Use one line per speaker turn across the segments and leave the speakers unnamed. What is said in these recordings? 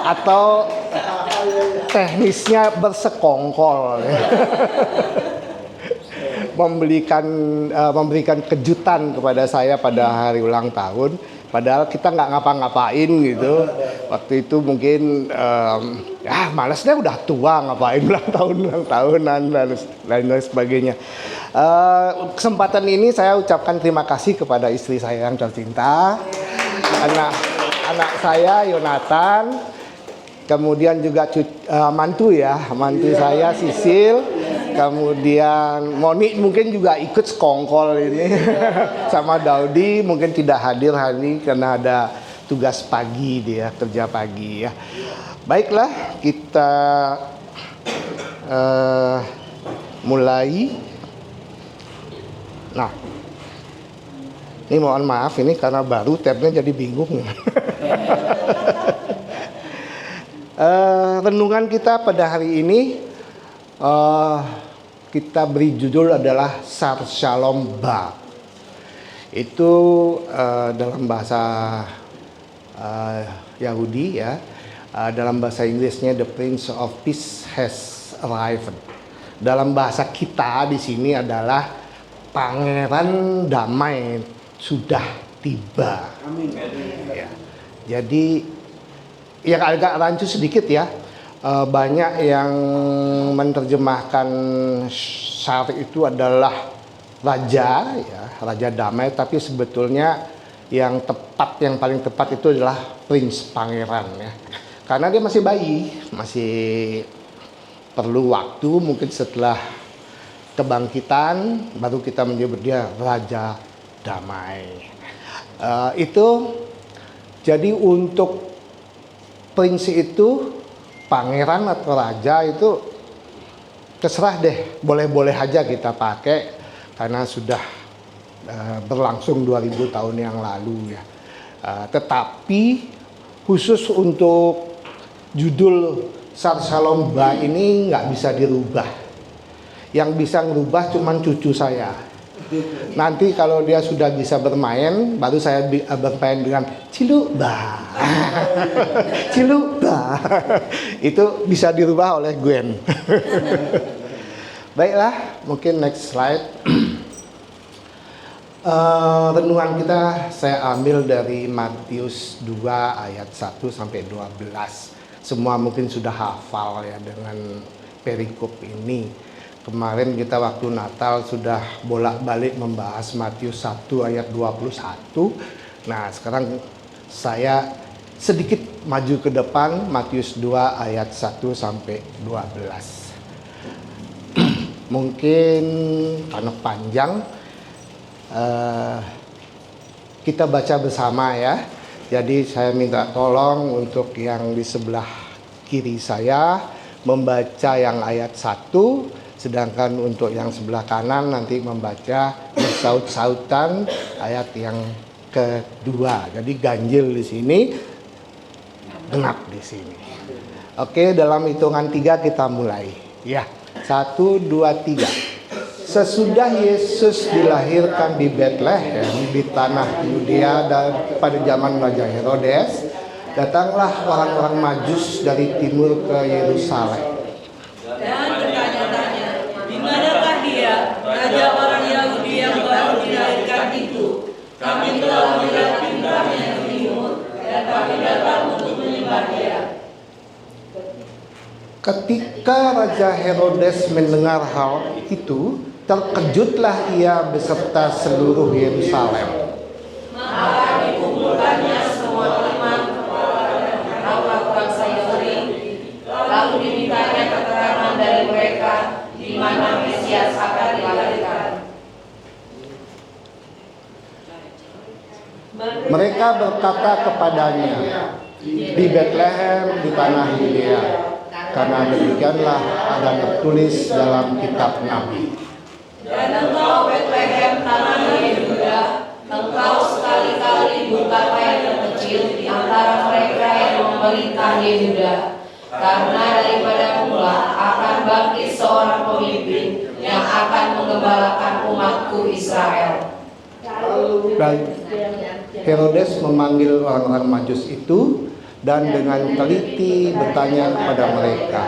atau teknisnya bersekongkol. Memberikan kejutan kepada saya pada hari ulang tahun. Padahal kita nggak ngapa-ngapain gitu. Waktu itu mungkin malas deh, udah tua ngapain ulang tahunan dan lain sebagainya. Kesempatan ini saya ucapkan terima kasih kepada istri saya yang tercinta, anak saya Yonatan, kemudian juga mantu saya Sisil, kemudian Moni mungkin juga ikut sekongkol ini sama Daudi mungkin tidak hadir hari ini karena ada tugas pagi, dia kerja pagi ya. Baiklah, kita mulai. Nah, ini mohon maaf ini karena baru tabnya jadi bingung. Renungan kita pada hari ini kita beri judul adalah Sar Shalom Ba. Itu dalam bahasa Yahudi ya. Dalam bahasa Inggrisnya The Prince of Peace has arrived. Dalam bahasa kita di sini adalah Pangeran Damai sudah tiba. Amin. Ya. Jadi yang agak rancu sedikit ya. Banyak yang menerjemahkan Sar itu adalah raja ya, raja damai, tapi sebetulnya yang paling tepat itu adalah prince, pangeran ya. Karena dia masih bayi, masih perlu waktu, mungkin setelah kebangkitan baru kita menyebut dia raja damai. Itu jadi untuk prince itu, pangeran atau raja itu terserah deh, boleh-boleh aja kita pakai karena sudah berlangsung 2000 tahun yang lalu ya. Tetapi khusus untuk judul Sar Shalom Ba ini nggak bisa dirubah. Yang bisa ngerubah cuman cucu saya. Nanti kalau dia sudah bisa bermain, baru saya bermain dengan Ciluba. Ciluba. Itu bisa dirubah oleh Gwen. Baiklah, mungkin next slide. Renungan kita saya ambil dari Matius 2 ayat 1 sampai 12. Semua mungkin sudah hafal ya dengan perikop ini. Kemarin kita waktu Natal sudah bolak-balik membahas Matius 1 ayat 21. Nah, sekarang saya sedikit maju ke depan, Matius 2 ayat 1 sampai 12. Mungkin karena panjang, kita baca bersama ya. Jadi saya minta tolong untuk yang di sebelah kiri saya membaca yang ayat 1. Sedangkan untuk yang sebelah kanan nanti membaca bersaut-sautan ayat yang kedua. Jadi ganjil di sini, genap di sini. Oke, dalam hitungan 3 kita mulai. Ya, 1, 2, 3. Sesudah Yesus dilahirkan di Betlehem di tanah Yudea dan pada zaman Raja Herodes, datanglah orang-orang Majus dari timur ke Yerusalem.
Raja orang Yahudi yang baru dilahirkan itu, kami telah melihat bintangnya di timur dan kami datang untuk menyembah dia.
Ketika Raja Herodes mendengar hal itu, terkejutlah ia beserta seluruh Yerusalem.
Maka dikumpulkannya semua teman kepala bangsa Yahudi, lalu dimintanya keterangan dari mereka di mana Mesias akan dilahirkan.
Mereka berkata kepadanya, di Betlehem di tanah Yudea, karena demikianlah ada tertulis dalam kitab Nabi.
Dan engkau Betlehem tanah Yehuda, engkau sekali-kali bukanlah yang terkecil di antara mereka yang memerintah Yehuda, karena daripada mula akan bangkit seorang pemimpin yang akan menggembalakan umatku Israel.
Dan Herodes memanggil orang-orang Majus itu dan dengan teliti bertanya kepada mereka,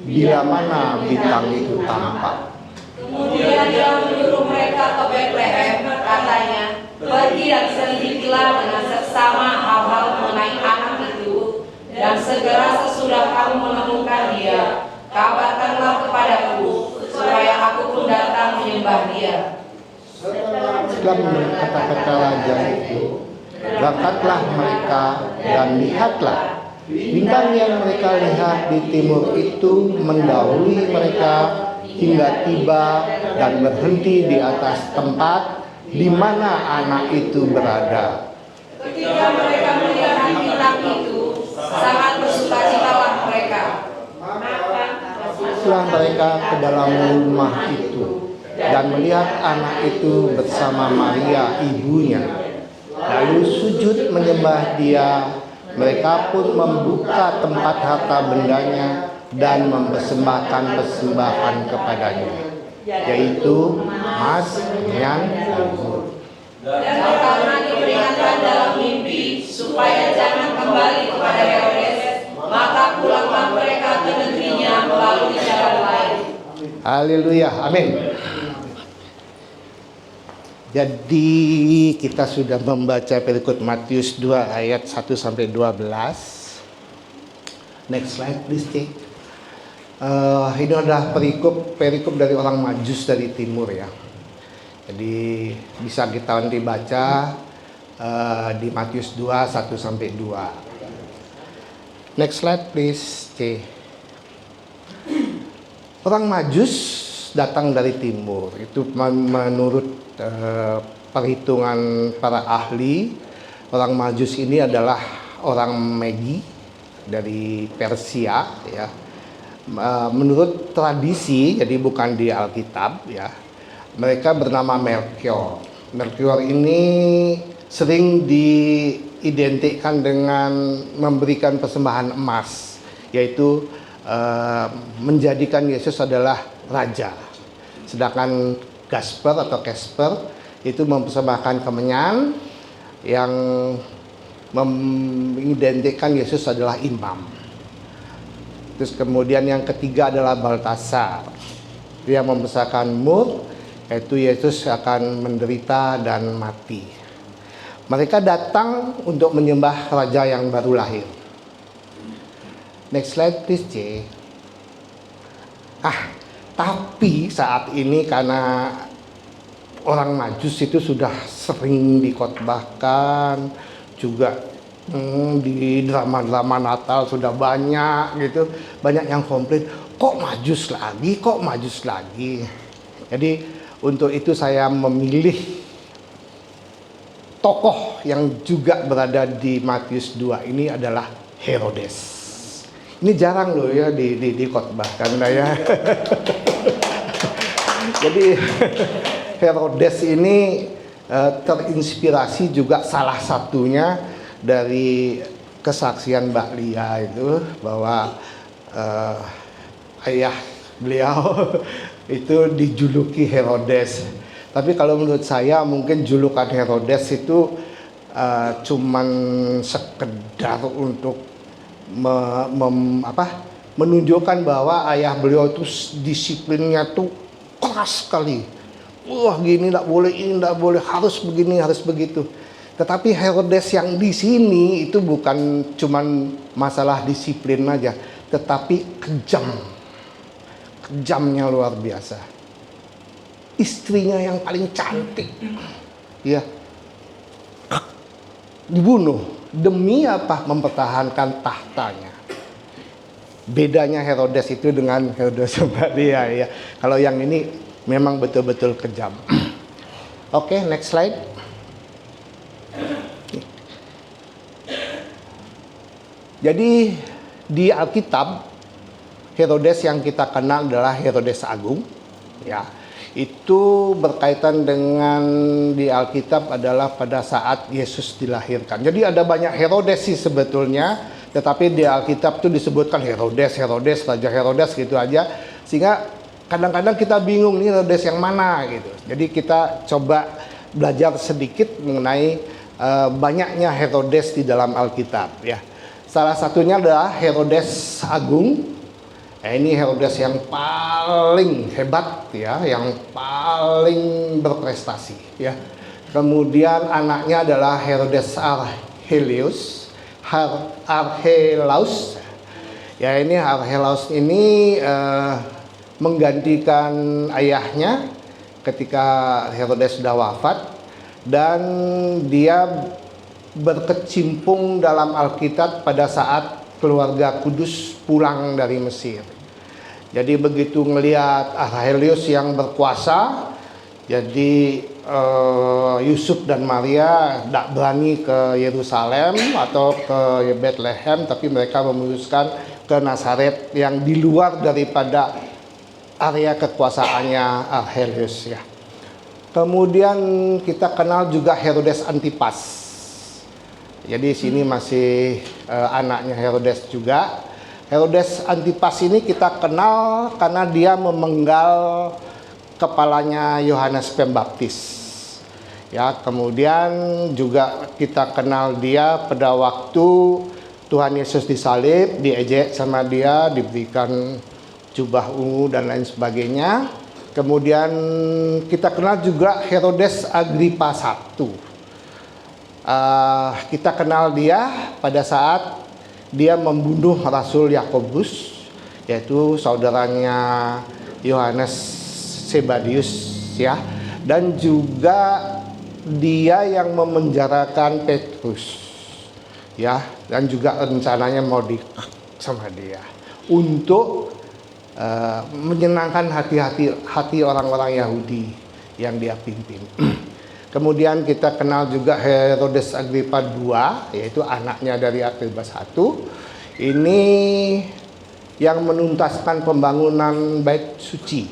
bila mana bintang itu tampak.
Kemudian dia menyuruh mereka ke Betlehem, katanya, pergi dan selidikilah dengan seksama hal-hal mengenai anak itu, dan segera sesudah kamu menemukan dia, kabarkanlah kepadaku, supaya aku pun datang menyembah dia.
Setelah kata-kata raja itu, berangkatlah mereka dan lihatlah, bintang yang mereka lihat di timur itu mendahului mereka hingga tiba dan berhenti di atas tempat di mana anak itu berada.
Ketika mereka melihat bintang itu, sangat bersukacitalah mereka.
Masuklah mereka ke dalam rumah itu dan melihat anak itu bersama Maria ibunya, lalu sujud menyembah dia. Mereka pun membuka tempat harta bendanya dan mempersembahkan persembahan kepadanya, yaitu emas, minyak, dan mur.
Dan karena diperingatkan dalam mimpi supaya jangan kembali kepada Herodes, maka pulanglah mereka ke negerinya melalui jalan lain.
Haleluya, amin. Jadi kita sudah membaca perikop Matius 2 ayat 1 sampai 12. Next slide please, Cik. Ini adalah perikop dari orang Majus dari timur ya. Jadi bisa kita nanti baca di Matius 2 1 sampai 2. Next slide please, C. Orang Majus datang dari timur. Itu menurut perhitungan para ahli, orang Majus ini adalah orang Megi dari Persia ya. Menurut tradisi, jadi bukan di Alkitab ya, mereka bernama Melchior. Melchior ini sering diidentikan dengan memberikan persembahan emas, yaitu menjadikan Yesus adalah raja. Sedangkan Gasper atau Casper itu mempersembahkan kemenyan yang mengidentikan Yesus adalah imam. Terus kemudian yang ketiga adalah Baltasar. Dia mempersembahkan mur, yaitu Yesus akan menderita dan mati. Mereka datang untuk menyembah raja yang baru lahir. Next slide please, C. Tapi saat ini karena orang Majus itu sudah sering dikhotbahkan, juga di drama-drama Natal sudah banyak gitu, banyak yang komplain, kok Majus lagi. Jadi untuk itu saya memilih tokoh yang juga berada di Matius 2 ini adalah Herodes. Ini jarang loh ya dikhotbahkan ya. Jadi Herodes ini terinspirasi juga salah satunya dari kesaksian Mbak Lia itu, bahwa ayah beliau itu dijuluki Herodes. Tapi kalau menurut saya mungkin julukan Herodes itu cuman sekedar untuk menunjukkan bahwa ayah beliau itu disiplinnya tuh keras sekali. Wah, gini enggak boleh, ini enggak boleh, harus begini, harus begitu. Tetapi Herodes yang di sini itu bukan cuman masalah disiplin aja, tetapi kejam. Kejamnya luar biasa. Istrinya yang paling cantik, ya, dibunuh. Demi apa? Mempertahankan tahtanya. Bedanya Herodes itu dengan Herodes Maria ya. Kalau yang ini memang betul-betul kejam. Oke, next slide. Jadi di Alkitab Herodes yang kita kenal adalah Herodes Agung ya. Itu berkaitan dengan di Alkitab adalah pada saat Yesus dilahirkan. Jadi ada banyak Herodes sih sebetulnya, tetapi di Alkitab itu disebutkan Herodes, Raja Herodes gitu aja, sehingga kadang-kadang kita bingung nih Herodes yang mana gitu. Jadi kita coba belajar sedikit mengenai banyaknya Herodes di dalam Alkitab ya. Salah satunya adalah Herodes Agung. Ini Herodes yang paling hebat ya, yang paling berprestasi ya. Kemudian anaknya adalah Herodes Archelaus. Ya, ini Archelaus ini menggantikan ayahnya ketika Herodes sudah wafat, dan dia berkecimpung dalam Alkitab pada saat keluarga Kudus pulang dari Mesir. Jadi begitu ngelihat Archelaus yang berkuasa, jadi Yusuf dan Maria tidak berani ke Yerusalem atau ke Bethlehem, tapi mereka memutuskan ke Nazaret yang di luar daripada area kekuasaannya Archelaus ya. Kemudian kita kenal juga Herodes Antipas. Jadi sini masih anaknya Herodes juga. Herodes Antipas ini kita kenal karena dia memenggal kepalanya Yohanes Pembaptis. Ya, kemudian juga kita kenal dia pada waktu Tuhan Yesus disalib, diejek sama dia, diberikan jubah ungu dan lain sebagainya. Kemudian kita kenal juga Herodes Agripa I. Kita kenal dia pada saat dia membunuh Rasul Yakobus, yaitu saudaranya Yohanes Sebadius ya, dan juga dia yang memenjarakan Petrus ya, dan juga rencananya mau sama dia untuk menyenangkan hati orang-orang Yahudi yang dia pimpin. Kemudian kita kenal juga Herodes Agripa II, yaitu anaknya dari Agripa I. Ini yang menuntaskan pembangunan Bait Suci.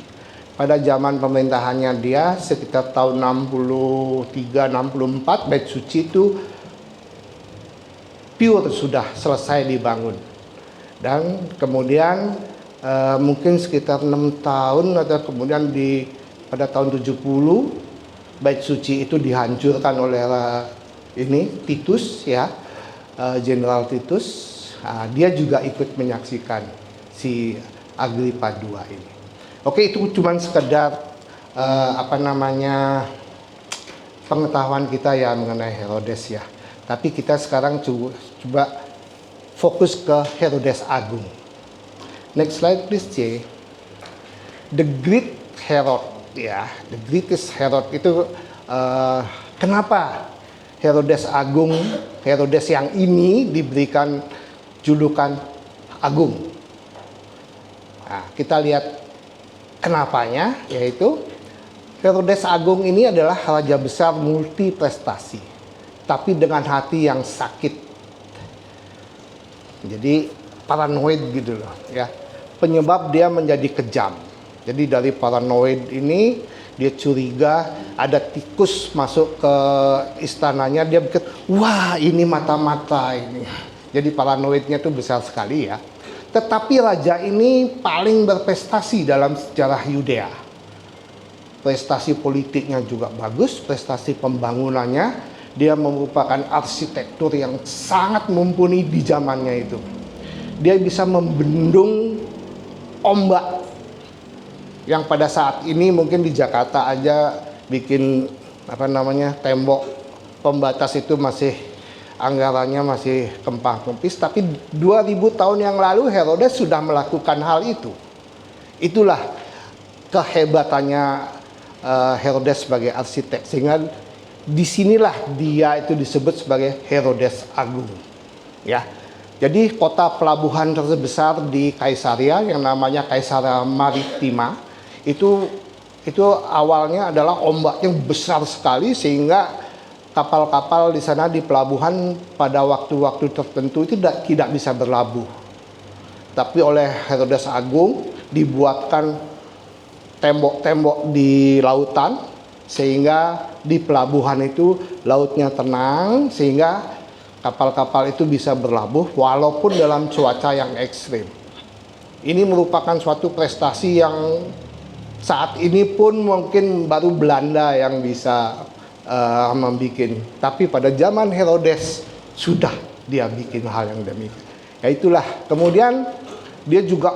Pada zaman pemerintahannya dia sekitar tahun 63-64, Bait Suci itu pure sudah selesai dibangun. Dan kemudian mungkin sekitar 6 tahun atau kemudian pada tahun 70 Bait Suci itu dihancurkan oleh Titus ya, Jenderal Titus. Dia juga ikut menyaksikan si Agripa II ini. Oke, itu cuma sekedar pengetahuan kita ya mengenai Herodes ya. Tapi kita sekarang coba fokus ke Herodes Agung. Next slide please, C. The Great Herod ya, the greatest Herod itu kenapa Herodes Agung, Herodes yang ini diberikan julukan Agung? Nah, kita lihat kenapanya, yaitu Herodes Agung ini adalah raja besar multi prestasi, tapi dengan hati yang sakit. Jadi paranoid gitu loh ya. Penyebab dia menjadi kejam. Jadi dari paranoid ini dia curiga ada tikus masuk ke istananya, dia pikir wah ini mata-mata ini. Jadi paranoidnya itu besar sekali ya. Tetapi raja ini paling berprestasi dalam sejarah Yudea. Prestasi politiknya juga bagus, prestasi pembangunannya, dia merupakan arsitektur yang sangat mumpuni di zamannya itu. Dia bisa membendung ombak yang pada saat ini mungkin di Jakarta aja bikin tembok pembatas itu masih anggarannya masih kempang-kempis, tapi 2000 tahun yang lalu Herodes sudah melakukan hal itu. Itulah kehebatannya Herodes sebagai arsitek, sehingga disinilah dia itu disebut sebagai Herodes Agung ya. Jadi kota pelabuhan terbesar di Kaisaria yang namanya Kaisaria Maritima itu awalnya adalah ombaknya besar sekali, sehingga kapal-kapal di sana di pelabuhan pada waktu-waktu tertentu itu tidak bisa berlabuh. Tapi oleh Herodes Agung dibuatkan tembok-tembok di lautan, sehingga di pelabuhan itu lautnya tenang, sehingga kapal-kapal itu bisa berlabuh walaupun dalam cuaca yang ekstrim. Ini merupakan suatu prestasi yang saat ini pun mungkin baru Belanda yang bisa membuat. Tapi pada zaman Herodes sudah dia bikin hal yang demikian. Ya itulah. Kemudian dia juga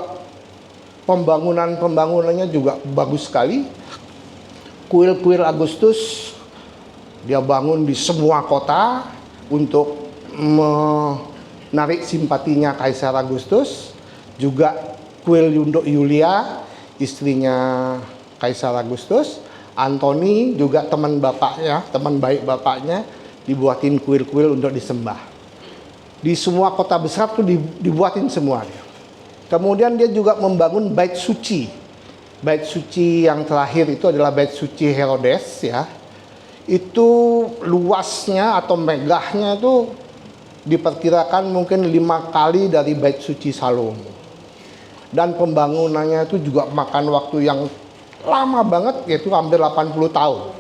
pembangunannya juga bagus sekali. Kuil-kuil Agustus dia bangun di semua kota untuk menarik simpatinya Kaisar Agustus. Juga kuil Yulia, istrinya Kaisar Agustus. Antoni juga teman bapaknya, teman baik bapaknya, dibuatin kuil-kuil untuk disembah. Di semua kota besar tuh dibuatin semua dia. Kemudian dia juga membangun bait suci. Bait suci yang terakhir itu adalah bait suci Herodes ya. Itu luasnya atau megahnya itu diperkirakan mungkin 5 kali dari bait suci Salomo. Dan pembangunannya itu juga makan waktu yang lama banget, yaitu hampir 80 tahun.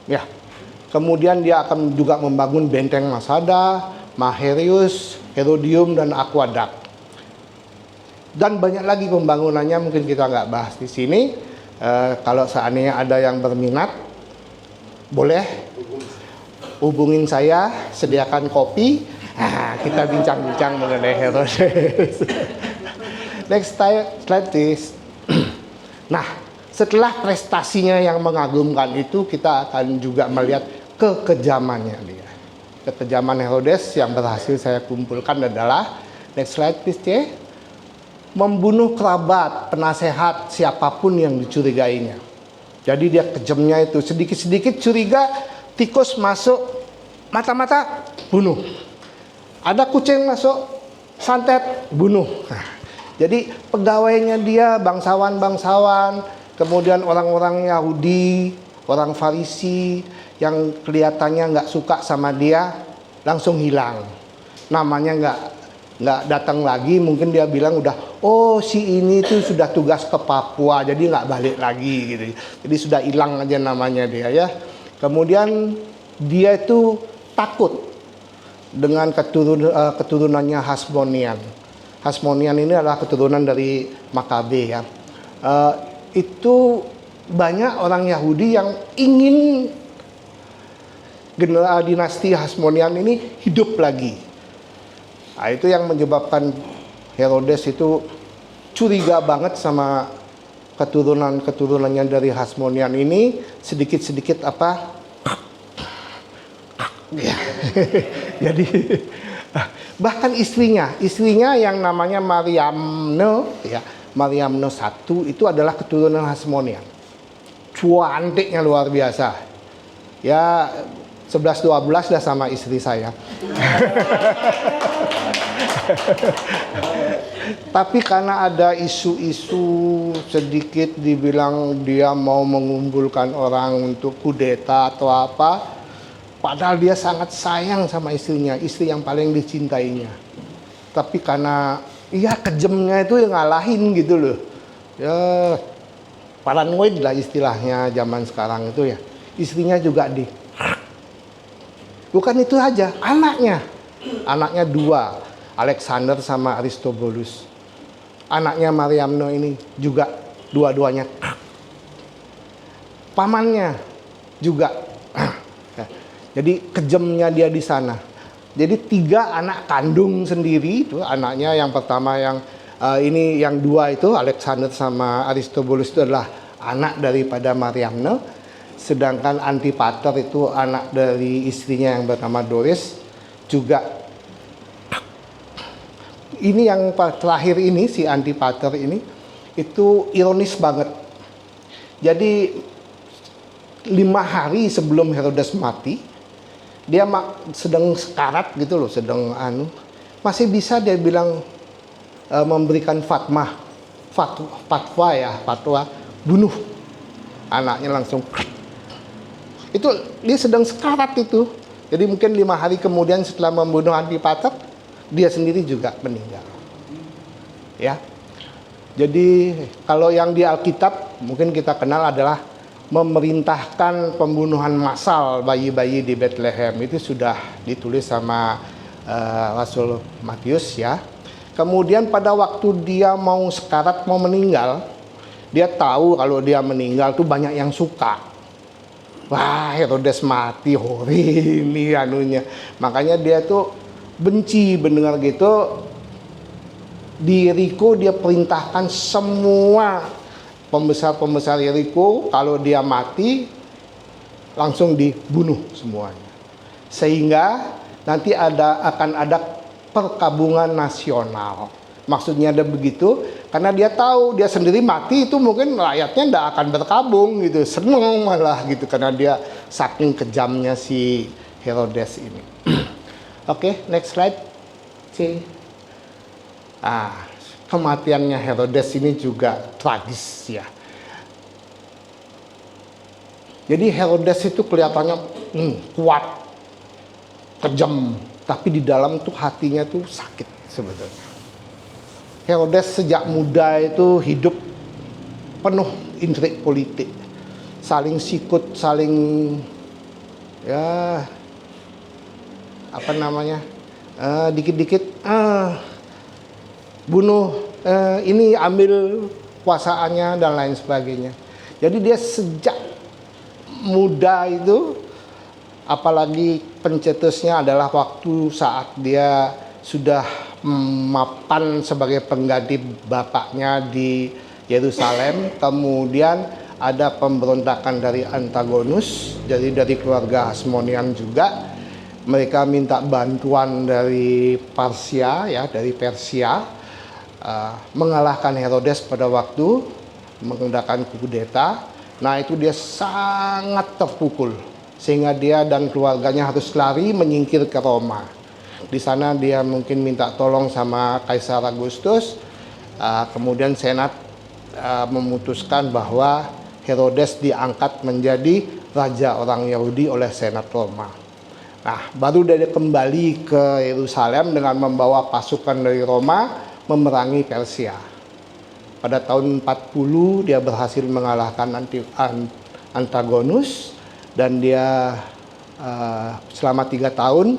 Ya. Kemudian dia akan juga membangun benteng Masada, Maherius, Herodium, dan Aqueduct. Dan banyak lagi pembangunannya, mungkin kita nggak bahas di sini. Kalau seandainya ada yang berminat, boleh hubungin saya, sediakan kopi. Kita bincang-bincang mengenai Herodes. Next slide please. Nah, setelah prestasinya yang mengagumkan itu, kita akan juga melihat kekejamannya dia. Kekejaman Herodes yang berhasil saya kumpulkan adalah, next slide please C, membunuh kerabat, penasehat, siapapun yang dicurigainya. Jadi dia kejamnya itu, sedikit-sedikit curiga tikus masuk, mata-mata bunuh. Ada kucing masuk, santet, bunuh. Jadi pegawainya dia, bangsawan-bangsawan, kemudian orang-orang Yahudi, orang Farisi yang kelihatannya nggak suka sama dia, langsung hilang. Namanya nggak datang lagi, mungkin dia bilang udah, oh si ini tuh sudah tugas ke Papua, jadi nggak balik lagi gitu. Jadi sudah hilang aja namanya dia ya. Kemudian dia itu takut dengan keturunannya Hasmonian. Hasmonian ini adalah keturunan dari Makabe ya. Itu banyak orang Yahudi yang ingin dinasti Hasmonian ini hidup lagi. Nah, itu yang menyebabkan Herodes itu curiga banget sama keturunannya dari Hasmonian ini. Sedikit-sedikit apa? Ya. Jadi bahkan istrinya yang namanya Mariamne ya, Mariamne I itu adalah keturunan Hasmonian. Cantiknya luar biasa. Ya 11-12 dah sama istri saya. Tapi karena ada isu-isu sedikit dibilang dia mau mengumpulkan orang untuk kudeta atau apa, padahal dia sangat sayang sama istrinya, istri yang paling dicintainya. Tapi karena kejamnya itu yang ngalahin gitu loh. Ya paranoid lah istilahnya zaman sekarang itu ya. Istrinya juga bukan itu aja, anaknya 2, Alexander sama Aristobulus. Anaknya Mariamne ini juga dua-duanya. Pamannya juga. Jadi kejamnya dia di sana. Jadi 3 anak kandung sendiri itu, anaknya yang pertama yang ini yang 2 itu Alexander sama Aristobulus itu adalah anak daripada Mariamne. Sedangkan Antipater itu anak dari istrinya yang bernama Doris. Juga ini yang terakhir ini, si Antipater ini itu ironis banget. Jadi 5 hari sebelum Herodes mati, dia sedang sekarat gitu loh, masih bisa dia bilang memberikan fatwa bunuh anaknya langsung. Itu dia sedang sekarat itu. Jadi mungkin 5 hari kemudian setelah membunuh Antipater, dia sendiri juga meninggal. Ya. Jadi kalau yang di Alkitab mungkin kita kenal adalah memerintahkan pembunuhan massal bayi-bayi di Bethlehem. Itu sudah ditulis sama Rasul Matius ya. Kemudian pada waktu dia mau sekarat, mau meninggal, dia tahu kalau dia meninggal tuh banyak yang suka. Wah, Herodes mati, ini anunya. Makanya dia tuh benci mendengar gitu, di Yeriko dia perintahkan semua pembesar-pembesar Yeriko kalau dia mati langsung dibunuh semuanya. Sehingga nanti akan ada perkabungan nasional. Maksudnya ada begitu karena dia tahu dia sendiri mati itu mungkin rakyatnya tidak akan berkabung gitu, seneng malah gitu karena dia saking kejamnya si Herodes ini. Oke, next slide. C. Kematiannya Herodes ini juga tragis ya. Jadi Herodes itu kelihatannya kuat, kejam, tapi di dalam tuh hatinya tuh sakit sebetulnya. Herodes sejak muda itu hidup penuh intrik politik, saling sikut, saling ya apa namanya, dikit-dikit bunuh, ini ambil kuasaannya dan lain sebagainya. Jadi dia sejak muda itu, apalagi pencetusnya adalah waktu saat dia sudah mapan sebagai pengganti bapaknya di Yerusalem. Kemudian ada pemberontakan dari Antagonus, jadi dari keluarga Hasmonian juga. Mereka minta bantuan dari Persia, ya, dari Persia, mengalahkan Herodes pada waktu mengadakan kudeta. Nah itu dia sangat terpukul sehingga dia dan keluarganya harus lari menyingkir ke Roma. Di sana dia mungkin minta tolong sama Kaisar Agustus. Kemudian Senat memutuskan bahwa Herodes diangkat menjadi raja orang Yahudi oleh Senat Roma. Nah, baru dia kembali ke Yerusalem dengan membawa pasukan dari Roma memerangi Persia. Pada tahun 40 dia berhasil mengalahkan Antagonus dan dia selama 3 tahun,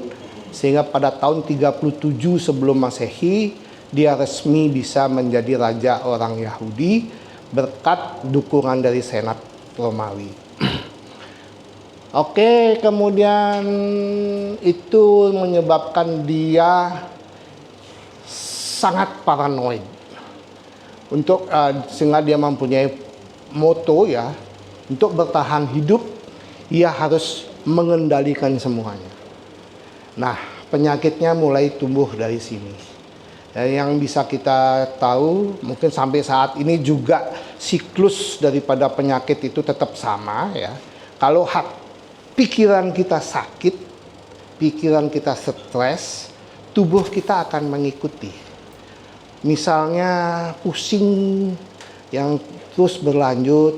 sehingga pada tahun 37 sebelum Masehi dia resmi bisa menjadi raja orang Yahudi berkat dukungan dari Senat Romawi. Oke, kemudian itu menyebabkan dia sangat paranoid sehingga dia mempunyai moto ya, untuk bertahan hidup ia harus mengendalikan semuanya. Nah, penyakitnya mulai tumbuh dari sini. Yang bisa kita tahu mungkin sampai saat ini juga siklus daripada penyakit itu tetap sama ya. Kalau pikiran kita sakit, pikiran kita stres, tubuh kita akan mengikuti. Misalnya pusing yang terus berlanjut,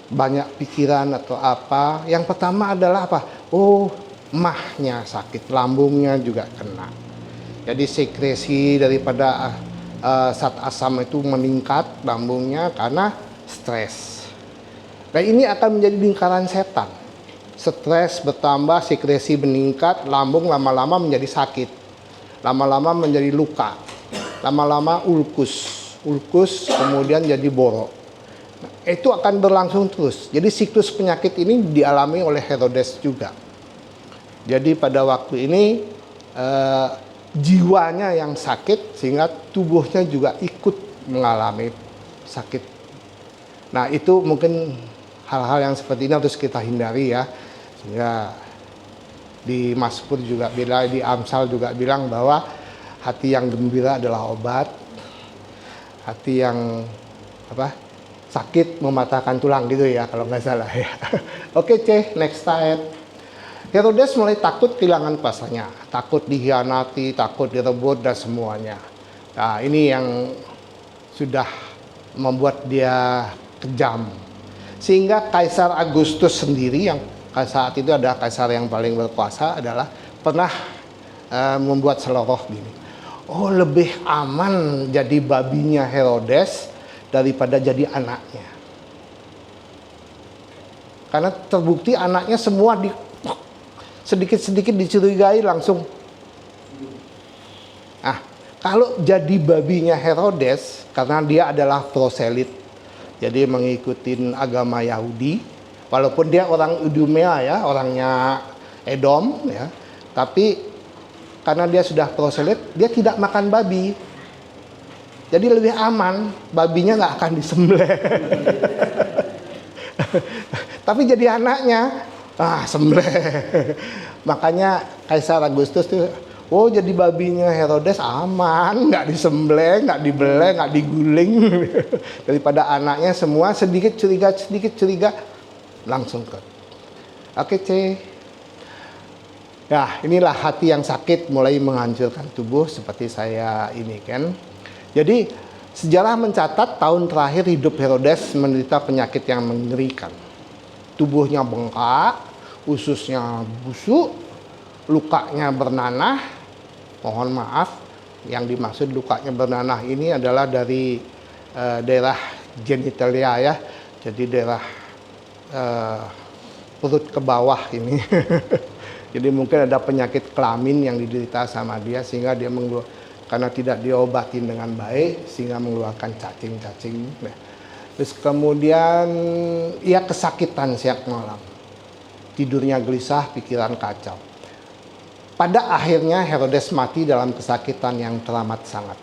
banyak pikiran atau apa. Yang pertama adalah apa? Oh, mahnya sakit, lambungnya juga kena. Jadi sekresi daripada zat asam itu meningkat lambungnya karena stres. Nah ini akan menjadi lingkaran setan. Stres bertambah, sekresi meningkat, lambung lama-lama menjadi sakit, lama-lama menjadi luka, lama-lama ulkus kemudian jadi borok. Nah, itu akan berlangsung terus. Jadi siklus penyakit ini dialami oleh Herodes juga. Jadi pada waktu ini jiwanya yang sakit sehingga tubuhnya juga ikut mengalami sakit. Nah itu mungkin hal-hal yang seperti ini harus kita hindari ya. Sehingga di Mazmur juga bilang, di Amsal juga bilang bahwa hati yang gembira adalah obat, hati yang sakit mematahkan tulang gitu ya kalau nggak salah ya. Oke C, next slide. Herodes mulai takut kehilangan kuasanya, takut dikhianati, takut direbut dan semuanya. Nah ini yang sudah membuat dia kejam. Sehingga Kaisar Agustus sendiri yang saat itu adalah kaisar yang paling berkuasa adalah pernah membuat seloroh gini. Oh lebih aman jadi babinya Herodes daripada jadi anaknya. Karena terbukti anaknya semua sedikit-sedikit dicurigai langsung. Nah, kalau jadi babinya Herodes, karena dia adalah proselit, jadi mengikuti agama Yahudi, walaupun dia orang Idumea ya, orangnya Edom ya, tapi karena dia sudah proselit, dia tidak makan babi. Jadi lebih aman, babinya nggak akan disembelih. Tapi jadi anaknya, sembelih. Makanya Kaisar Agustus tuh, oh jadi babinya Herodes aman, nggak disembelih, nggak dibeleh, nggak diguling. Daripada anaknya semua sedikit curiga, langsung ke. Oke, C. Ya, inilah hati yang sakit mulai menghancurkan tubuh seperti saya ini kan. Jadi sejarah mencatat tahun terakhir hidup Herodes menderita penyakit yang mengerikan. Tubuhnya bengkak, ususnya busuk, lukanya bernanah. Mohon maaf, yang dimaksud lukanya bernanah ini adalah dari daerah genitalia ya. Jadi daerah perut ke bawah ini. Jadi mungkin ada penyakit kelamin yang diderita sama dia sehingga dia karena tidak diobatin dengan baik sehingga mengeluarkan cacing-cacing. Terus kemudian ia kesakitan siang malam. Tidurnya gelisah, pikiran kacau. Pada akhirnya Herodes mati dalam kesakitan yang teramat sangat.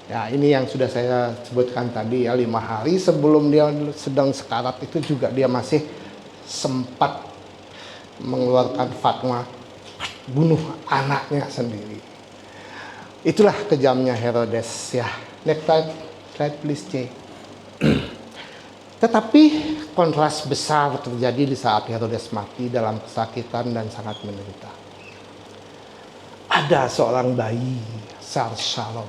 Ya, ini yang sudah saya sebutkan tadi ya, 5 hari sebelum dia sedang sekarat itu juga dia masih sempat mengeluarkan fatwa bunuh anaknya sendiri. Itulah kejamnya Herodes ya. Next slide please, C. Tetapi kontras besar terjadi di saat Herodes mati dalam kesakitan dan sangat menderita. Ada seorang bayi, Shalom,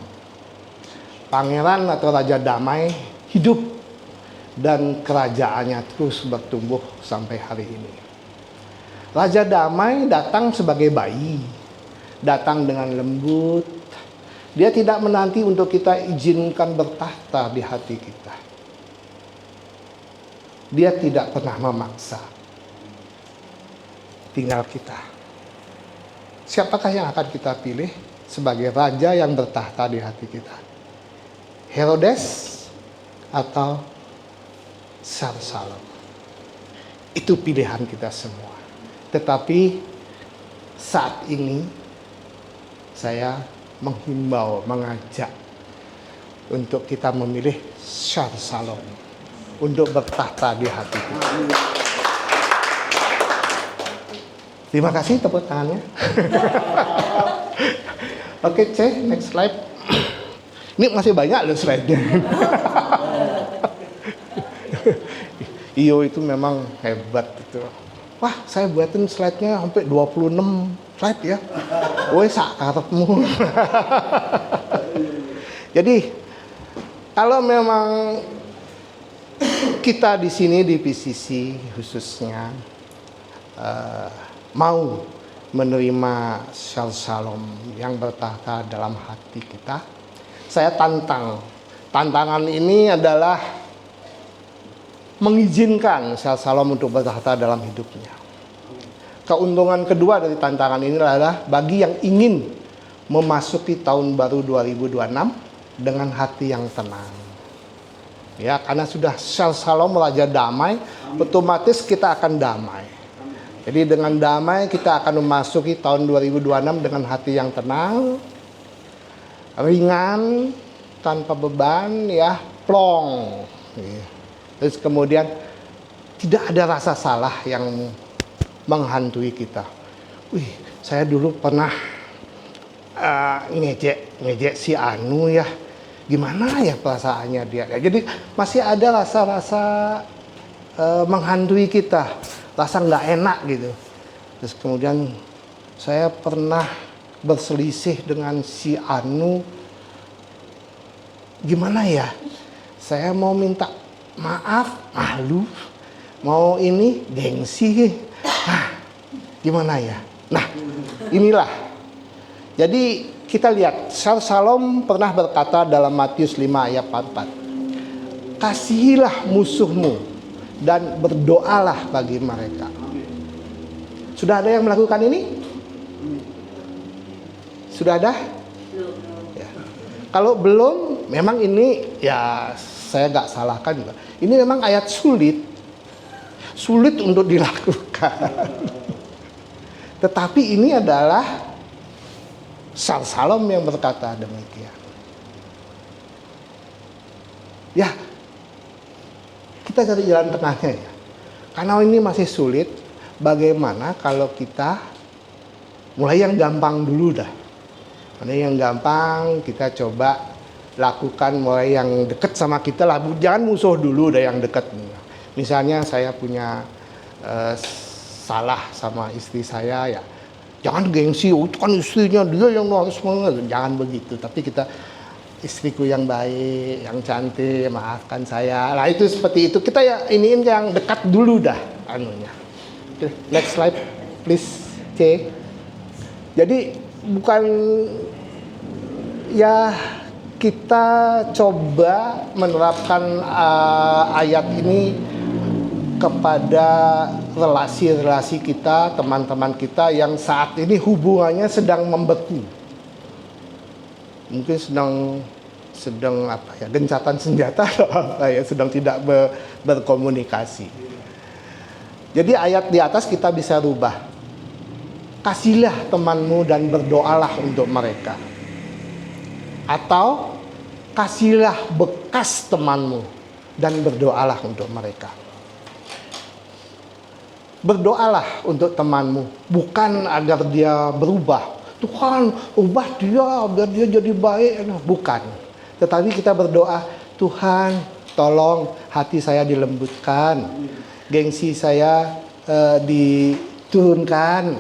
pangeran atau raja damai, hidup dan kerajaannya terus bertumbuh sampai hari ini. Raja damai datang sebagai bayi, datang dengan lembut. Dia tidak menanti untuk kita izinkan bertahta di hati kita. Dia tidak pernah memaksa. Tinggal kita. Siapakah yang akan kita pilih sebagai raja yang bertahta di hati kita? Herodes atau Shalom? Itu pilihan kita semua. Tetapi saat ini saya menghimbau, mengajak untuk kita memilih Shalom untuk bertahta di hati kita. Terima kasih tepuk tangannya. Oke, C, next slide. Ini masih banyak loh slide-nya. Iyo itu memang hebat itu. Wah, saya buatin slide-nya sampai 26 slide ya. Woi, sakarepmu. Jadi, kalau memang kita di sini di PCC khususnya mau menerima Shalom yang bertahta dalam hati kita, saya tantangan ini adalah mengizinkan Shalom untuk bertahta dalam hidupnya. Keuntungan kedua dari tantangan ini adalah bagi yang ingin memasuki tahun baru 2026 dengan hati yang tenang. Ya, karena sudah Shalom Raja Damai, otomatis kita akan damai. Jadi dengan damai kita akan memasuki tahun 2026 dengan hati yang tenang, ringan, tanpa beban, ya, plong. Terus kemudian tidak ada rasa salah yang menghantui kita. Wih, saya dulu pernah ngejek si Anu ya. Gimana ya perasaannya dia? Jadi masih ada rasa-rasa menghantui kita, rasa nggak enak gitu. Terus kemudian saya pernah berselisih dengan si Anu. Gimana ya? Saya mau minta maaf, malu. Mau ini, gengsi. Nah, gimana ya? Nah, inilah. Jadi kita lihat, Shalom pernah berkata dalam Matius 5 ayat 44. Kasihilah musuhmu dan berdoalah bagi mereka. Sudah ada yang melakukan ini? Sudah ada? Ya. Kalau belum, memang ini ya saya nggak salahkan juga. Ini memang ayat sulit untuk dilakukan. Tetapi ini adalah Salom yang berkata demikian. Ya, kita cari jalan tengahnya ya. Karena ini masih sulit, bagaimana kalau kita mulai yang gampang dulu dah. Mulai yang gampang kita coba lakukan, mulai yang dekat sama kita lah. Jangan musuh dulu dah yang dekat. Misalnya saya punya salah sama istri saya ya. Jangan gengsi, oh, itu kan istrinya dia yang harus mengerti. Jangan begitu, tapi kita istriku yang baik, yang cantik, maafkan saya. Nah itu seperti itu. Kita ya iniin yang dekat dulu dah anunya. Next slide please, C. Jadi bukan ya kita coba menerapkan ayat ini kepada relasi-relasi kita, teman-teman kita yang saat ini hubungannya sedang membeku. Mungkin sedang apa ya, gencatan senjata atau apa ya, sedang tidak berkomunikasi. Jadi ayat di atas kita bisa rubah. Kasihlah temanmu dan berdoalah untuk mereka. Atau kasihlah bekas temanmu dan berdoalah untuk mereka. Berdoalah untuk temanmu, bukan agar dia berubah. Tuhan, ubah dia biar dia jadi baik. Bukan. Tetapi kita berdoa, Tuhan, tolong hati saya dilembutkan, gengsi saya diturunkan.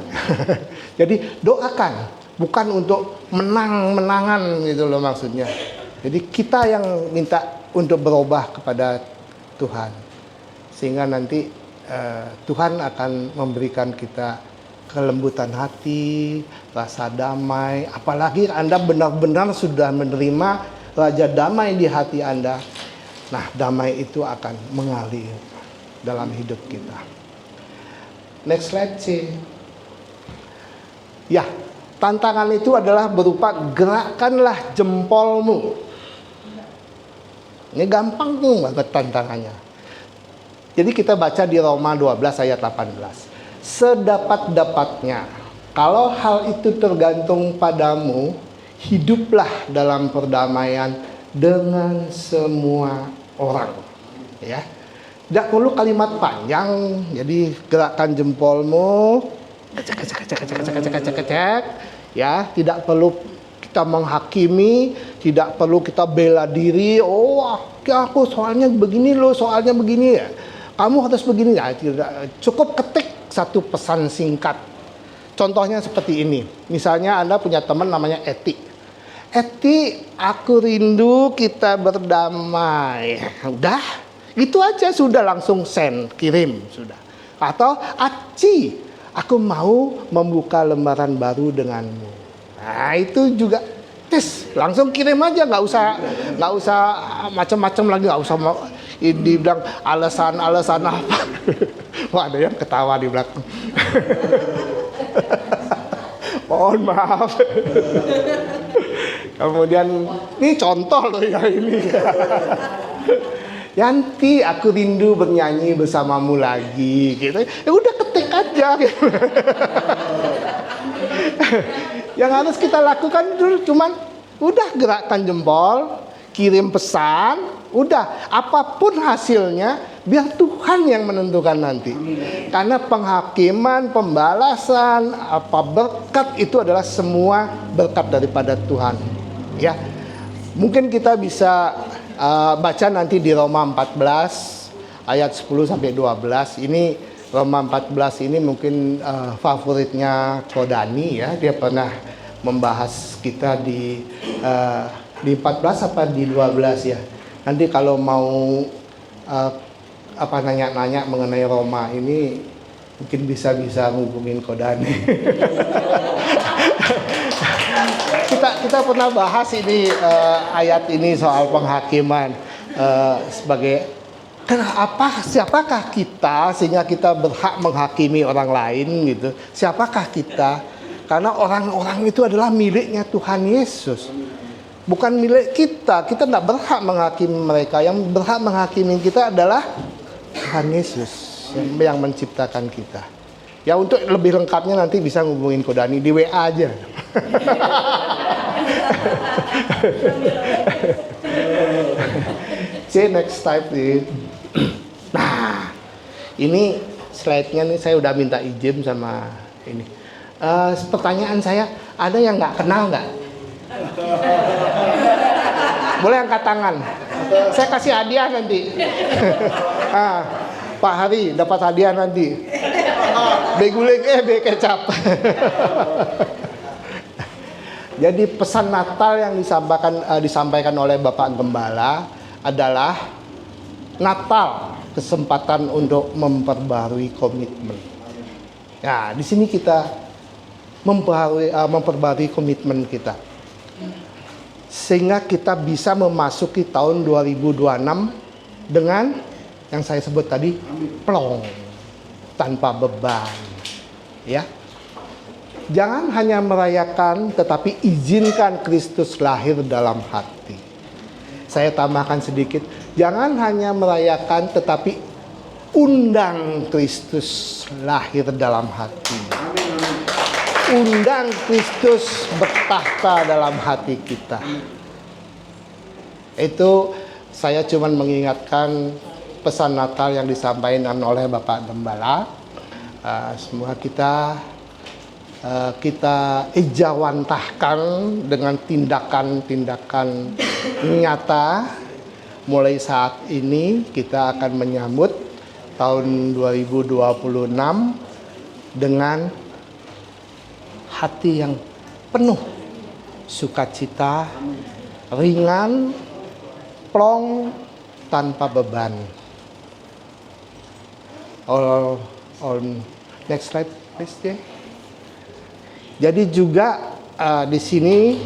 Jadi doakan, bukan untuk menang-menangan gitu loh maksudnya. Jadi kita yang minta untuk berubah kepada Tuhan, sehingga nanti Tuhan akan memberikan kita kelembutan hati, rasa damai. Apalagi Anda benar-benar sudah menerima Raja Damai di hati Anda. Nah, damai itu akan mengalir dalam hidup kita. Next slide sih. Ya, tantangan itu adalah berupa gerakkanlah jempolmu. Ini gampang tuh banget tantangannya. Jadi kita baca di Roma 12 ayat 18. Sedapat-dapatnya, kalau hal itu tergantung padamu, hiduplah dalam perdamaian dengan semua orang. Ya, tidak perlu kalimat panjang. Jadi gerakkan jempolmu, ya, tidak perlu kita menghakimi, tidak perlu kita bela diri. Oh, aku soalnya begini loh, soalnya begini ya. Kamu harus begini ya. Cukup ketik satu pesan singkat. Contohnya seperti ini. Misalnya Anda punya teman namanya Eti. Eti, aku rindu kita berdamai. Udah, itu aja sudah, langsung send, kirim sudah. Atau Aci, aku mau membuka lembaran baru denganmu. Nah itu juga langsung kirim aja, nggak usah macam-macam lagi, nggak usah dibilang alasan apa. Wah, ada yang ketawa di belakang. Mohon maaf. Kemudian ini contoh loh ya ini. Yanti, aku rindu bernyanyi bersamamu lagi gitu. Ya udah ketik aja gitu. Yang harus kita lakukan dulu cuman udah gerakkan jempol, kirim pesan, udah apapun hasilnya biar Tuhan yang menentukan nanti. Karena penghakiman, pembalasan, apa berkat itu adalah semua berkat daripada Tuhan. Ya. Mungkin kita bisa baca nanti di Roma 14 ayat 10 sampai 12. Ini Roma 14 ini mungkin favoritnya Kodani ya. Dia pernah membahas kita di 14 apa di 12 ya. Nanti kalau mau nanya-nanya mengenai Roma ini mungkin bisa hubungin Kodani. kita pernah bahas ini ayat ini soal penghakiman sebagai siapakah kita sehingga kita berhak menghakimi orang lain gitu. Siapakah kita? Karena orang-orang itu adalah miliknya Tuhan Yesus. Bukan milik kita. Kita tidak berhak menghakimi mereka. Yang berhak menghakimi kita adalah Tuhan Yesus yang menciptakan kita. Ya, untuk lebih lengkapnya nanti bisa ngubungin Kodani di WA aja. See next slide please. Nah, ini slide-nya nih saya udah minta izin sama ini. Pertanyaan saya, ada yang nggak kenal nggak? Boleh angkat tangan. Saya kasih hadiah nanti. Pak Hari dapat hadiah nanti. Beguling kecap. Jadi pesan Natal yang disampaikan oleh Bapak Gembala adalah Natal, kesempatan untuk memperbarui komitmen. Nah, di sini kita memperbarui komitmen kita, sehingga kita bisa memasuki tahun 2026 dengan yang saya sebut tadi, plong, tanpa beban. Ya, jangan hanya merayakan, tetapi izinkan Kristus lahir dalam hati. Saya tambahkan sedikit, jangan hanya merayakan, tetapi undang Kristus lahir dalam hati. Undang Kristus bertahta dalam hati kita. Itu saya cuma mengingatkan pesan Natal yang disampaikan oleh Bapak Gembala. Semua kita ejawantahkan dengan tindakan-tindakan nyata. Mulai saat ini kita akan menyambut tahun 2026 dengan hati yang penuh sukacita, ringan, plong, tanpa beban. Next slide please. Jadi juga di sini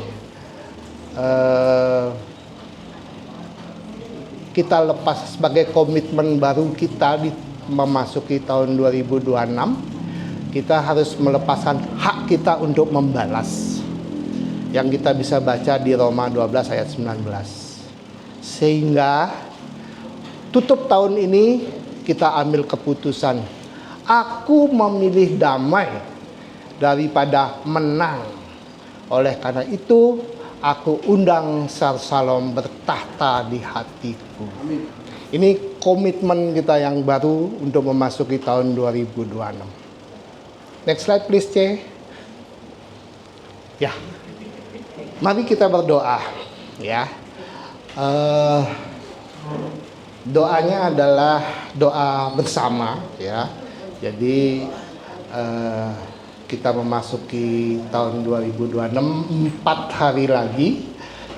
kita lepas sebagai komitmen baru kita memasuki tahun 2026. Kita harus melepaskan hak kita untuk membalas. Yang kita bisa baca di Roma 12 ayat 19. Sehingga tutup tahun ini kita ambil keputusan. Aku memilih damai daripada menang. Oleh karena itu, aku undang Shalom bertahta di hatiku. Ini komitmen kita yang baru untuk memasuki tahun 2026. Next slide please, C. Ya, mari kita berdoa. Ya, doanya adalah doa bersama. Ya, jadi kita memasuki tahun 2026 4 hari lagi,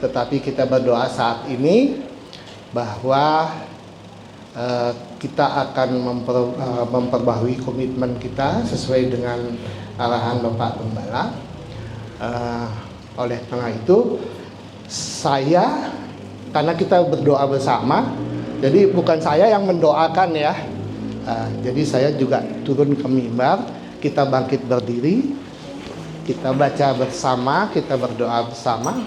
tetapi kita berdoa saat ini bahwa kita akan memperbaharui komitmen kita sesuai dengan arahan Bapak Gembala. Oleh karena itu, karena kita berdoa bersama, jadi bukan saya yang mendoakan ya. Jadi saya juga turun ke mimbar, kita bangkit berdiri, kita baca bersama, kita berdoa bersama.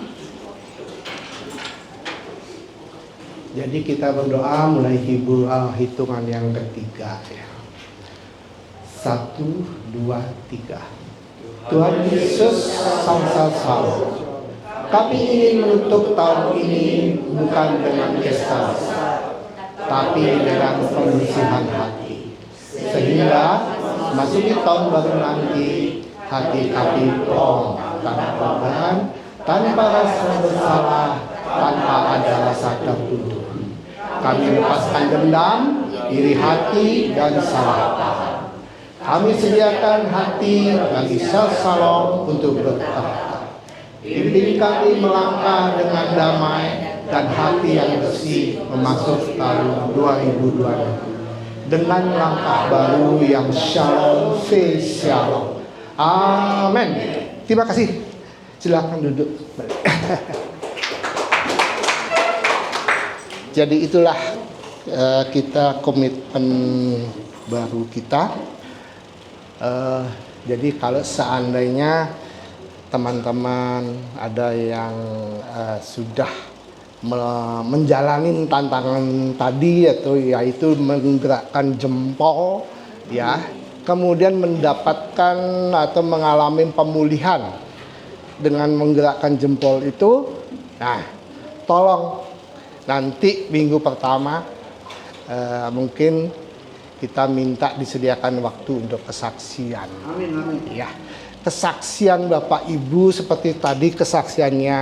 Jadi kita berdoa mulai hitungan yang ketiga ya. 1, 2, 3. Tuhan Yesus Sang Shalom. Kami ingin menutup tahun ini bukan dengan pesta, tapi dengan pembersihan hati. Sehingga masuki tahun baru nanti hati kami plong, tanpa beban, tanpa rasa bersalah, tanpa ada rasa tertuduh. Kami lepaskan dendam, iri hati, dan salah paham. Kami sediakan hati bagi Shalom untuk bertahta. Pimpin kami melangkah dengan damai dan hati yang bersih memasuki tahun 2020 dengan langkah baru yang Shalom ve Shalom. Amin. Terima kasih. Silakan duduk. Jadi itulah kita komitmen baru kita. Jadi kalau seandainya teman-teman ada yang sudah menjalani tantangan tadi, yaitu menggerakkan jempol, ya, kemudian mendapatkan atau mengalami pemulihan dengan menggerakkan jempol itu. Nah, tolong nanti minggu pertama mungkin kita minta disediakan waktu untuk kesaksian.
Amin, amin.
Ya, kesaksian Bapak Ibu seperti tadi kesaksiannya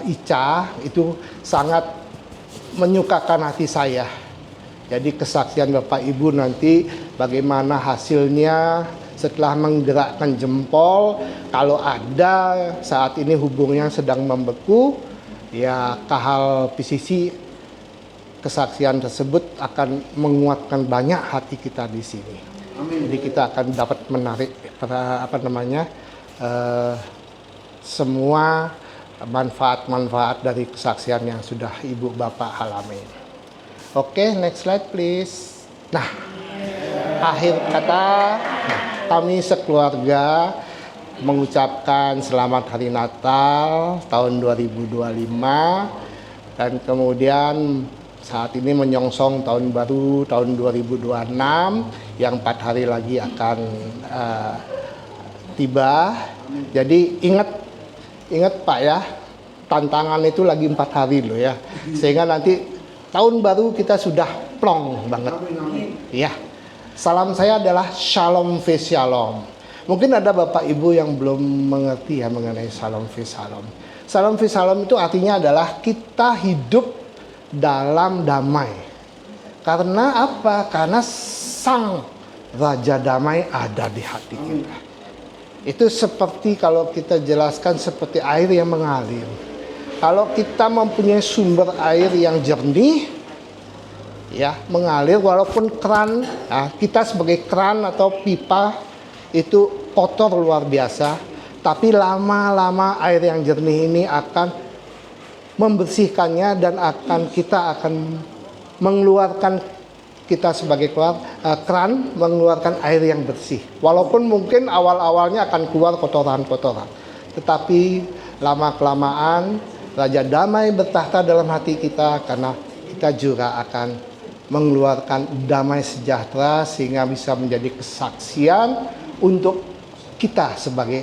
Ica itu sangat menyukakan hati saya. Jadi kesaksian Bapak Ibu nanti bagaimana hasilnya setelah menggerakkan jempol. Kalau ada saat ini hubungnya sedang membeku, ya kahal PCC, kesaksian tersebut akan menguatkan banyak hati kita di sini.
Amin.
Jadi kita akan dapat menarik semua manfaat-manfaat dari kesaksian yang sudah Ibu Bapak alami. Oke, next slide please. Nah, akhir kata kami sekeluarga mengucapkan selamat hari Natal tahun 2025 dan kemudian saat ini menyongsong tahun baru tahun 2026 yang 4 hari lagi akan tiba. Jadi ingat Pak ya, tantangan itu lagi 4 hari loh ya. Sehingga nanti tahun baru kita sudah plong banget. Ya. Salam saya adalah Shalom Fe Shalom. Mungkin ada Bapak Ibu yang belum mengerti ya mengenai Shalom Fe Shalom. Shalom Fe Shalom itu artinya adalah kita hidup dalam damai. Karena apa? Karena Sang Raja Damai ada di hati kita. Itu seperti kalau kita jelaskan seperti air yang mengalir. Kalau kita mempunyai sumber air yang jernih, ya mengalir walaupun keran, nah, kita sebagai keran atau pipa itu kotor luar biasa, tapi lama-lama air yang jernih ini akan membersihkannya dan kita akan mengeluarkan, kita sebagai keran mengeluarkan air yang bersih. Walaupun mungkin awal-awalnya akan keluar kotoran-kotoran, tetapi lama-kelamaan Raja Damai bertahta dalam hati kita karena kita juga akan mengeluarkan damai sejahtera sehingga bisa menjadi kesaksian untuk kita sebagai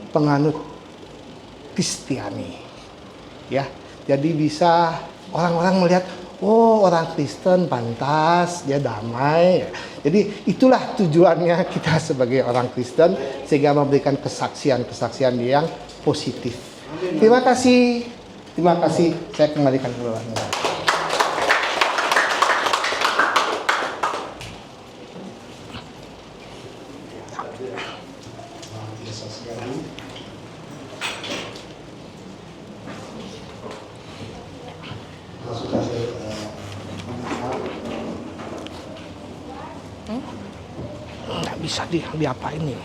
penganut Kristiani. Ya, jadi bisa orang-orang melihat, oh orang Kristen pantas, dia damai. Jadi itulah tujuannya kita sebagai orang Kristen sehingga memberikan kesaksian-kesaksian yang positif. Terima kasih. Terima kasih. Saya kembalikan ke bawah. Nggak bisa diapain nih.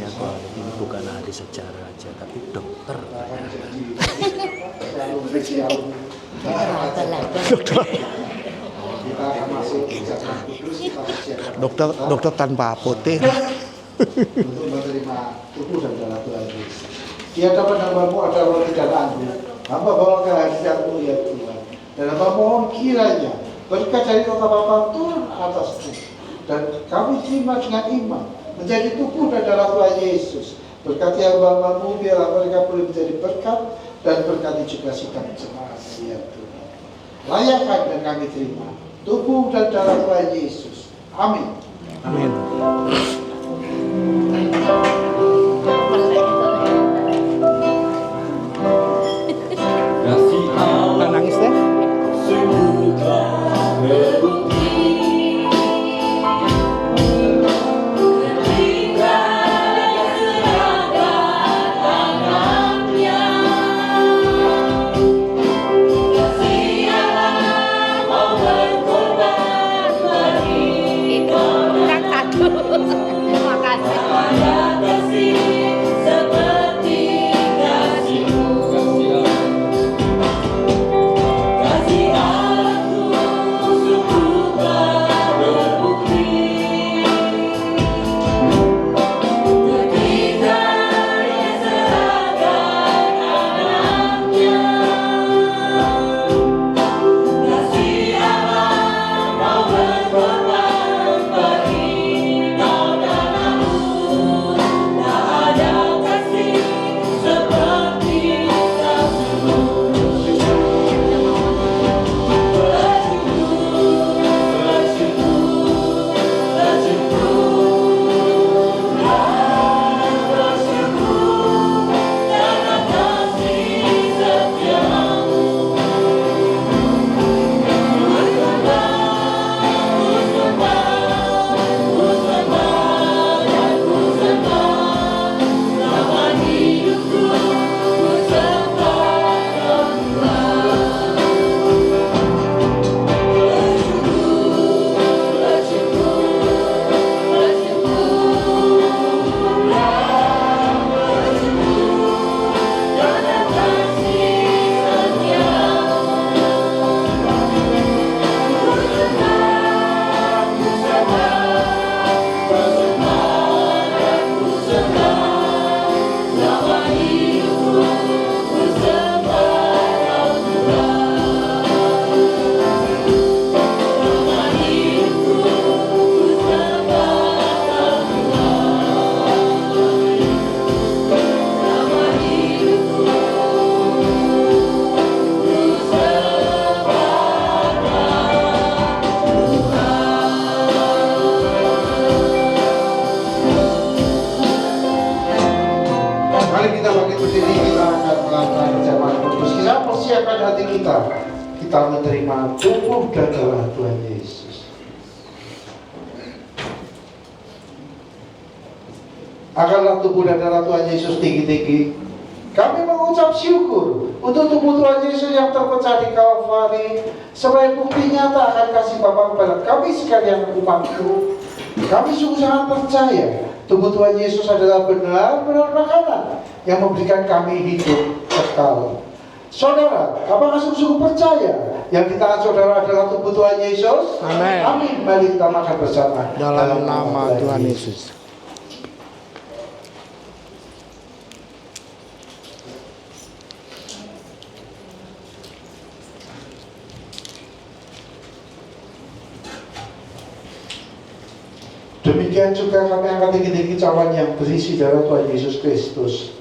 Ini bukan ahli sejarah aja, tapi dokter.
Dokter tanpa apotek.
Untuk menerima tubuh dan darah Tuhan Yesus. Dia dapat hambamu ada roti dan anggur. Hamba bawakan hadiratmu ya Tuhan. Dan hamba mohon kiranya berkat dari kota Bapa turun atasku. Dan kami terima dengan iman menjadi tubuh dan darah Tuhan Yesus. Berkati hamba-hambamu biarlah mereka boleh menjadi berkat dan berkati juga sikap jemaat ya Tuhan. Layakan dan kami terima tubuh dan darah Tuhan Yesus. Amin.
Amin. Nangis deh.
Itu kan kado.
melakukan perjamuan kudus, kita persiapkan hati kita menerima tubuh dan darah Tuhan Yesus. Akanlah tubuh dan darah Tuhan Yesus tinggi-tinggi. Kami mengucap syukur untuk tubuh Tuhan Yesus yang terpecah di Kalvari sebagai bukti nyata akan kasih Bapa kepada kami sekalian umat-Mu. Kami sungguh sangat percaya tubuh Tuhan Yesus adalah benar-benar makanan yang memberikan kami hidup kekal. Saudara, apakah sungguh percaya yang di tangan saudara adalah tubuh Tuhan Yesus?
Amin.
Amin. Mari kita makan bersama
Dalam nama Tuhan Yesus.
Demikian juga kami angkat tinggi-tinggi cawan yang berisi darah Tuhan Yesus Kristus.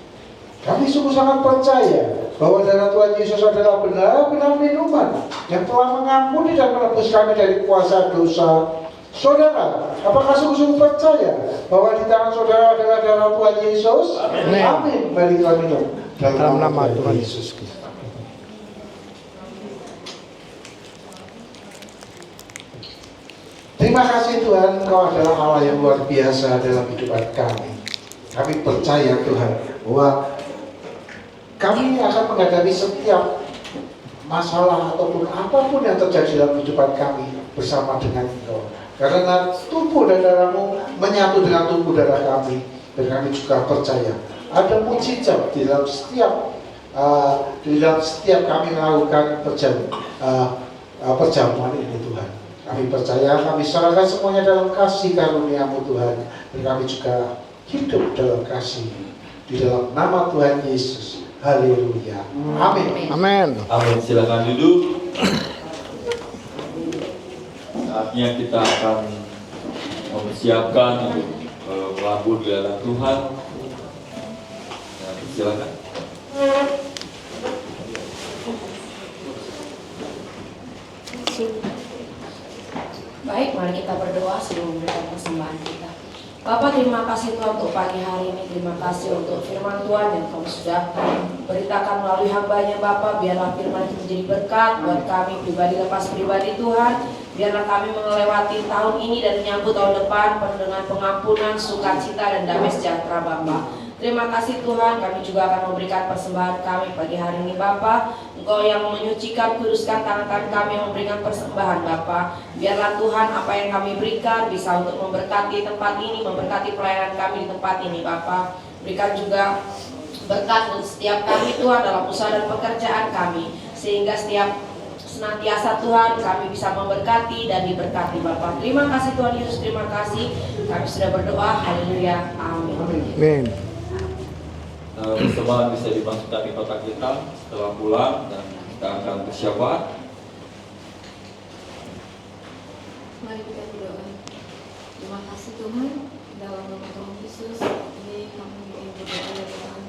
Kami sungguh sangat percaya bahwa darah Tuhan Yesus adalah benar-benar minuman yang telah mengampuni dan menebus kami dari kuasa dosa. Saudara, apakah sungguh-sungguh percaya bahwa di tangan saudara adalah darah Tuhan Yesus?
Amin.
Amin. Mari kita minum
Dalam nama Tuhan Yesus Kristus.
Terima kasih Tuhan, Engkau adalah Allah yang luar biasa dalam kehidupan kami. Kami percaya Tuhan bahwa kami akan menghadapi setiap masalah ataupun apapun yang terjadi dalam kehidupan kami bersama dengan Engkau. Karena tubuh dan darah-Mu menyatu dengan tubuh darah kami. Dan kami juga percaya ada mujizat di dalam setiap kami melakukan perjamuan ini Tuhan. Kami percaya, kami serahkan semuanya dalam kasih karunia-Mu Tuhan. Dan kami juga hidup dalam kasih di dalam nama Tuhan Yesus. Haleluya. Amin.
Amin.
Amin. Silakan duduk. Saatnya kita akan mempersiapkan untuk melambur di hadapan Tuhan. Silakan.
Baik, mari kita berdoa sebelum memberikan persembahan kita. Bapa, terima kasih Tuhan untuk pagi hari ini. Terima kasih untuk firman Tuhan yang Kau sudah beritakan melalui hamba-Nya Bapa. Biarlah firman itu menjadi berkat buat kami pribadi lepas pribadi Tuhan. Biarlah kami melewati tahun ini dan menyambut tahun depan penuh dengan pengampunan, sukacita dan damai sejahtera Bapa. Terima kasih Tuhan, kami juga akan memberikan persembahan kami pagi hari ini Bapa. Engkau yang menyucikan, kuduskan tangan kami yang memberikan persembahan Bapa. Biarlah Tuhan apa yang kami berikan bisa untuk memberkati tempat ini, memberkati pelayanan kami di tempat ini Bapa. Berikan juga berkat untuk setiap kami Tuhan dalam usaha dan pekerjaan kami. Sehingga setiap senantiasa Tuhan kami bisa memberkati dan diberkati Bapa. Terima kasih Tuhan Yesus, terima kasih. Kami sudah berdoa, haleluya, amin.
Amin.
Persembahan bisa dimasukkan di kotak kita setelah pulang dan kita akan bersyafaat.
Mari kita berdoa. Terima kasih Tuhan, dalam nama Tuhan Yesus ini kami berdoa ya Tuhan.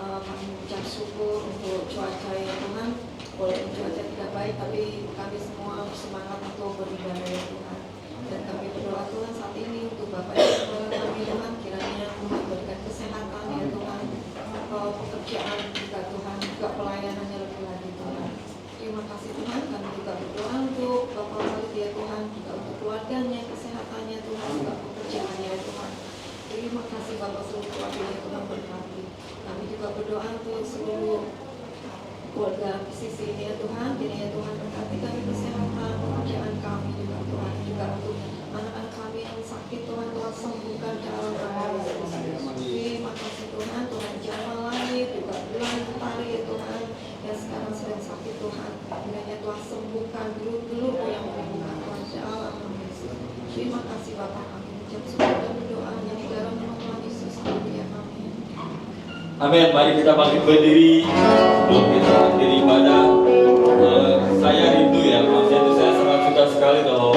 Kami mengucap syukur untuk cuaca ya Tuhan. Walaupun cuaca tidak baik, tapi kami semua semangat untuk beribadah ya Tuhan. Dan kami berdoa Tuhan saat ini untuk Bapak Ibu kami Tuhan, kiranya Tuhan berikan kesehatan ya Tuhan, pekerjaan juga Tuhan, juga pelayanannya lebih lagi Tuhan. Terima kasih Tuhan, kami juga berdoa untuk Bapak Walid ya Tuhan, juga untuk keluarganya, kesehatannya Tuhan, juga pekerjaannya ya Tuhan. Terima kasih Bapak seluruh keluarganya Tuhan berkati. Kami juga berdoa untuk seluruh keluarga PCC ini ya Tuhan, kiranya Tuhan berkati kami kesehatan, pekerjaan kami juga Tuhan, juga untuk anak-anak kami yang sakit Tuhan, Tuhan sembuhkan dalam nama Yesus. Terima kasih Tuhan, Tuhan Jamal Langit, juga Bulan Utari ya Tuhan, yang sekarang sedang sakit Tuhan, kiranya Tuhan sembuhkan dulu yang menyembuhkan Tuhan dalam nama Yesus. Terima kasih Bapak, kami ucap syukur dan berdoa yang di dalam nama Tuhan Yesus. Haleluya, amin.
Amin. Mari kita bangkit berdiri sebelum kita akhiri ibadah. Saya rindu ya, maksudnya itu saya sangat suka sekali kalau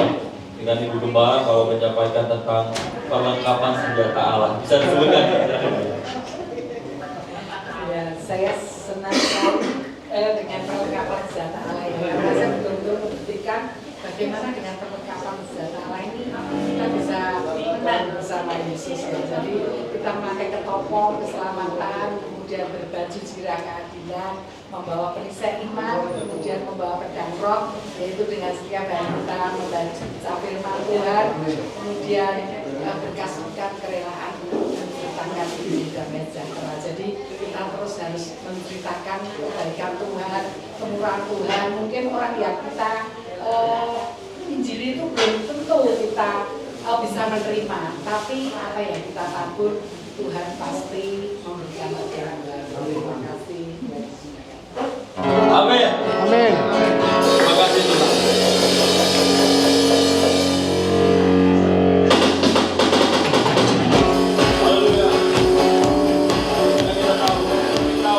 dengan Ibu Gembala kalau menyampaikan tentang perlengkapan senjata Allah. Bisa disebutkan?
Ya, saya senang sekali dengan perlengkapan senjata Allah ini. Karena saya betul-betul membuktikan bagaimana dengan perlengkapan senjata Allah ini kita bisa menang bersama Yesus. Ya. Jadi kita memakai ketopong keselamatan, kemudian kemudian berbaju zirah keadilan, membawa perisai iman, kemudian membawa pedang roh, yaitu dengan setiap hari kita membaca firman Tuhan, kemudian berkasihkan kerelaan menceritakan Injil damai sejahtera. Jadi kita terus harus menceritakan kebaikan Tuhan, kemurahan Tuhan. Mungkin orang yang kita Injil itu belum tentu kita bisa menerima, tapi apa yang kita tabur Tuhan pasti memberikan ajaran baru. Terima kasih.
Amin.
Amin.
Terima kasih Tuhan. Haleluya. Dan kita tahu, terima kasih.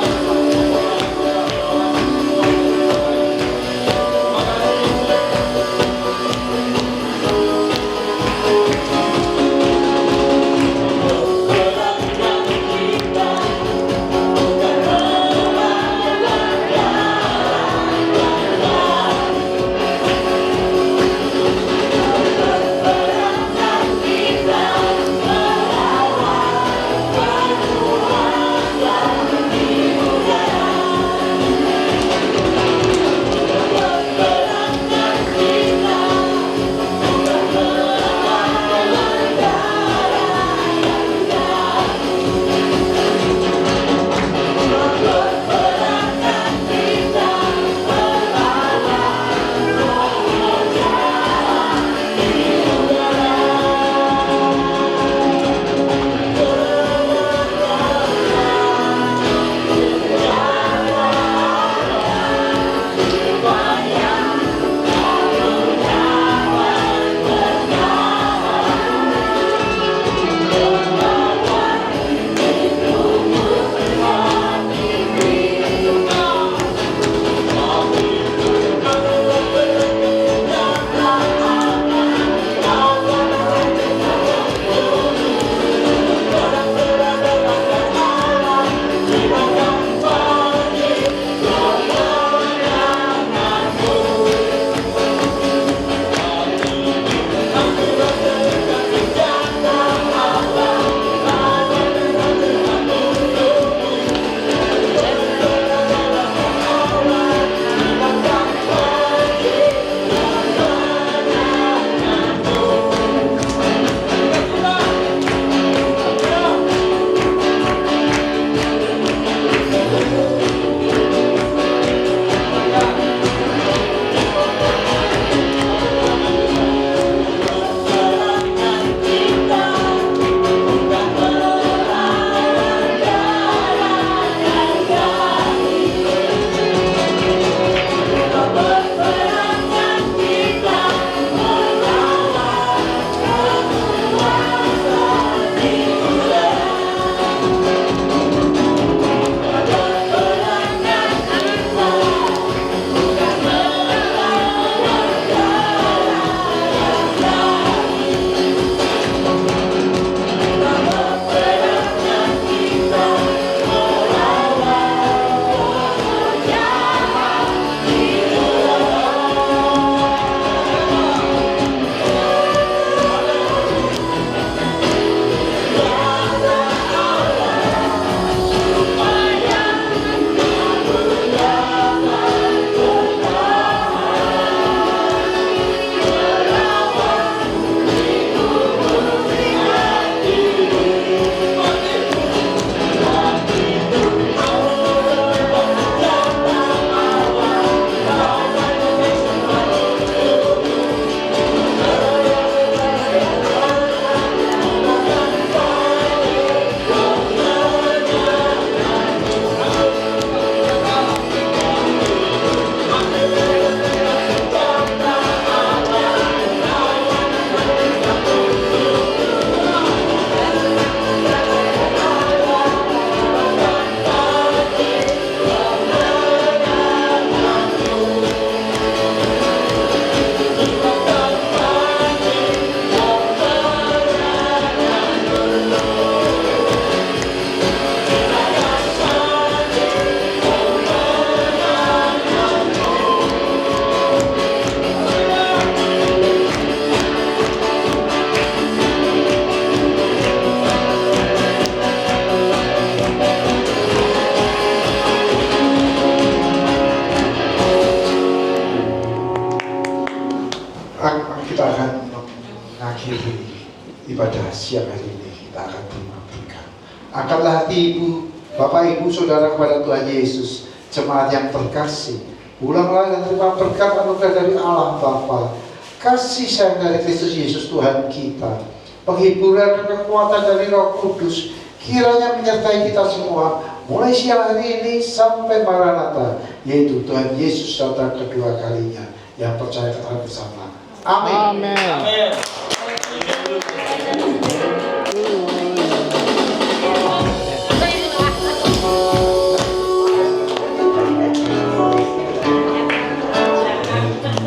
kita akan mengakhiri ibadah siang hari ini. Kita akan terima berkat. Angkatlah hati ibu, bapak, ibu, saudara kepada Tuhan Yesus, jemaat yang terkasih. Ulanglah dan terima berkat anugerah dari Allah Bapa, kasih sayang dari Kristus Yesus Tuhan kita, penghiburan dan kekuatan dari Roh Kudus kiranya menyertai kita semua mulai siang hari ini sampai Maranatha, yaitu Tuhan Yesus datang kedua kalinya. Yang percaya katakan bersama. Amin.
Amin.
Amin.